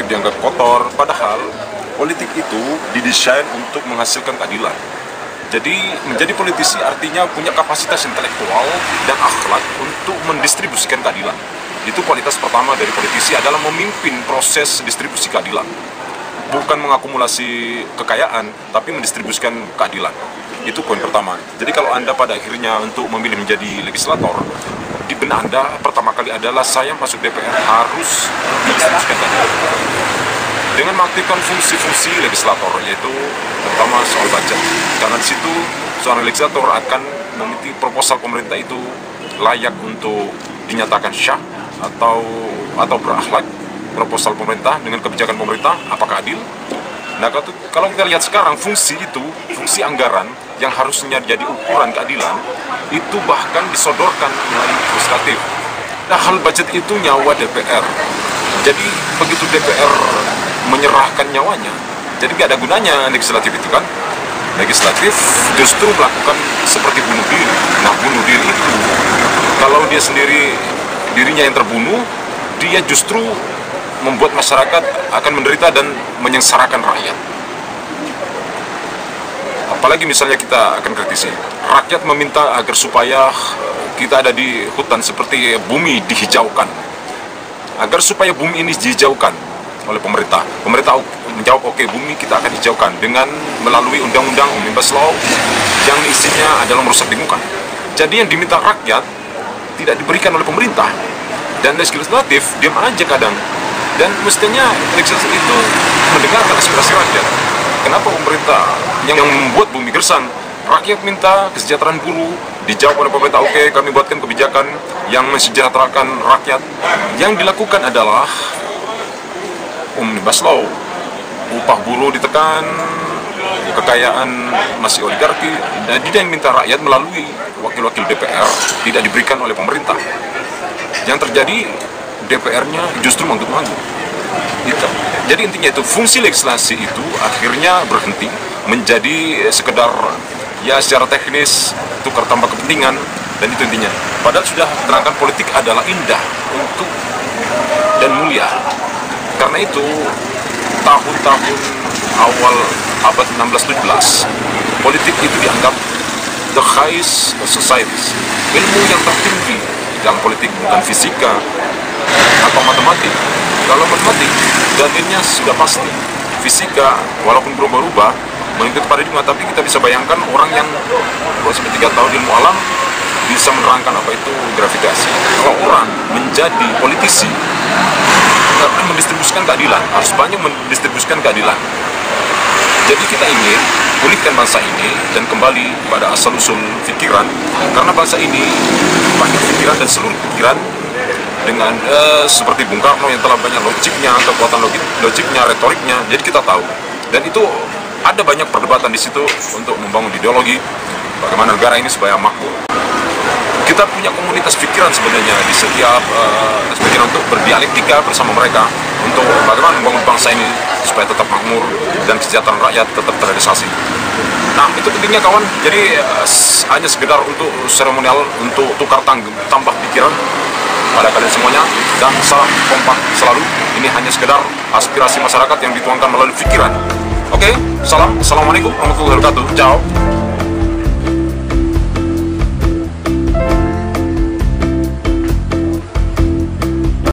dianggap kotor, padahal politik itu didesain untuk menghasilkan keadilan. Jadi menjadi politisi artinya punya kapasitas intelektual dan akhlak untuk mendistribusikan keadilan. Itu kualitas pertama dari politisi adalah memimpin proses distribusi keadilan. Bukan mengakumulasi kekayaan, tapi mendistribusikan keadilan. Itu poin pertama. Jadi kalau Anda pada akhirnya untuk memilih menjadi legislator, di benak Anda pertama kali adalah saya masuk DPR harus mendistribusikan keadilan. Dengan mengaktifkan fungsi-fungsi legislator, yaitu terutama soal budget. Karena di situ seorang legislator akan memiliki proposal pemerintah itu layak untuk dinyatakan syah atau berakhlak. Proposal pemerintah dengan kebijakan pemerintah apakah adil? Nah, kalau kita lihat sekarang fungsi anggaran yang harusnya jadi ukuran keadilan itu bahkan disodorkan melalui legislatif. Nah, hal budget itu nyawa DPR. Jadi begitu DPR menyerahkan nyawanya, jadi nggak ada gunanya legislatif itu kan. Legislatif justru melakukan seperti bunuh diri. Nah, bunuh diri itu kalau dia sendiri dirinya yang terbunuh, dia justru membuat masyarakat akan menderita dan menyengsarakan rakyat. Apalagi misalnya kita akan kritisi, rakyat meminta agar supaya kita ada di hutan seperti bumi dihijaukan. Agar supaya bumi ini dihijaukan oleh pemerintah. Pemerintah menjawab, oke, bumi kita akan hijaukan dengan melalui undang-undang Omnibus Law yang isinya adalah merusak lingkungan. Jadi yang diminta rakyat tidak diberikan oleh pemerintah. Dan legislatif diam aja kadang. Dan mestinya legislatif itu mendengarkan aspirasi rakyat. Kenapa pemerintah yang membuat bumi gersang? Rakyat minta kesejahteraan buruh, dijawab oleh pemerintah, oke, kami buatkan kebijakan yang mensejahterakan rakyat. Yang dilakukan adalah Omnibus Law, upah buruh ditekan, kekayaan masih oligarki, dan dia yang minta rakyat melalui wakil-wakil DPR tidak diberikan oleh pemerintah. Yang terjadi DPR-nya justru manggut-manggut. Gitu. Jadi intinya itu fungsi legislasi itu akhirnya berhenti menjadi sekedar ya secara teknis tukar tambah kepentingan, dan itu intinya. Padahal sudah terangkan politik adalah indah untuk dan mulia. Karena itu tahun-tahun awal abad 16-17 politik itu dianggap the highest societies. Ilmu yang tertinggi dalam politik bukan fisika atau matematik. Kalau matematik dalilnya sudah pasti. Fisika walaupun berubah-ubah mengikuti paradigma, tapi kita bisa bayangkan orang yang seperti 3 tahun ilmu alam bisa menerangkan apa itu gravitasi. Kalau orang menjadi politisi akan mendistribusikan keadilan, harus banyak mendistribusikan keadilan. Jadi kita ingin pulihkan bangsa ini dan kembali pada asal-usul pikiran, karena bangsa ini banyak pikiran dan seluruh pikiran dengan seperti Bung Karno yang telah banyak logiknya, kekuatan logiknya, retoriknya. Jadi kita tahu, dan itu ada banyak perdebatan di situ untuk membangun ideologi bagaimana negara ini supaya makmur. Kita punya komunitas pikiran sebenarnya di setiap pikiran untuk berdialektika bersama mereka untuk bagaimana membangun bangsa ini supaya tetap makmur dan kesejahteraan rakyat tetap terrealisasi. Nah, itu pentingnya kawan. Jadi hanya sekedar untuk seremonial, untuk tukar tambah pikiran pada kalian semuanya, dan salam kompak selalu. Ini hanya sekedar aspirasi masyarakat yang dituangkan melalui pikiran. Oke, salam. Assalamualaikum warahmatullahi wabarakatuh. Ciao.